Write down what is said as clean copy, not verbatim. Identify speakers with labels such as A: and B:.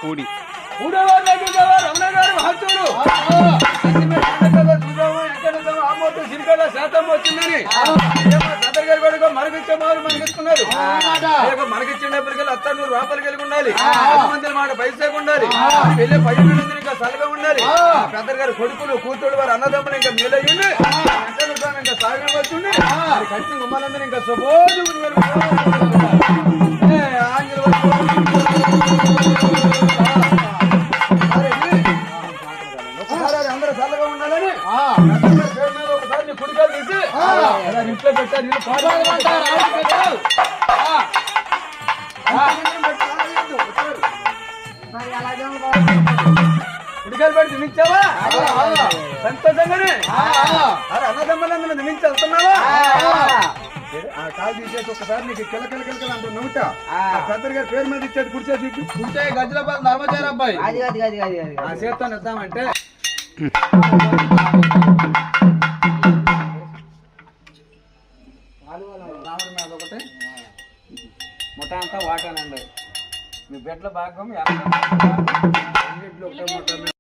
A: కూడి
B: రమణ గారు మహత్తుడు శాతం వచ్చిందని గారు కూడా మనకిచ్చే మారు మనకిస్తున్నారు. మనకిచ్చినప్పటికీ అత్తనూరు రూపాయలు కలిగి ఉండాలి. 10 మంది మాట పైసా ఉండాలి. వెళ్ళే 10 మంది ఇంకా సలగా ఉండాలి. పెద్ద గారు కొడుకులు కూతురు వారు అన్నదమ్ములు ఇంకా మేలయ్యండి. ఇంకా సాగం వచ్చింది. కట్టిన గుమ్మాలందరూ ఇంకా శుభోజు అందరూ చల్లగా ఉండాలని ఒకసారి కుడికాలు తీసి ఇంట్లో పెట్టాలి. కుడికాయలు పెట్టి తినిచ్చావా సంతోషంగానే అన్నదమ్మలందరూ తినించి వెళ్తున్నావా కాలు తీసేసి ఒకసారి నీకు కిలకిల అంటూ నవ్వుతా పెద్ద గారి పేరు మీద ఇచ్చేది కుడిచేసి కుడిచే గజ్జలపాల ధర్మచారి అబ్బాయి ఆ చేస్తాను ఇద్దామంటే రాముడి మీద ఒకటి ముఠా అంతా వాటానండి మీ బిడ్డల భాగం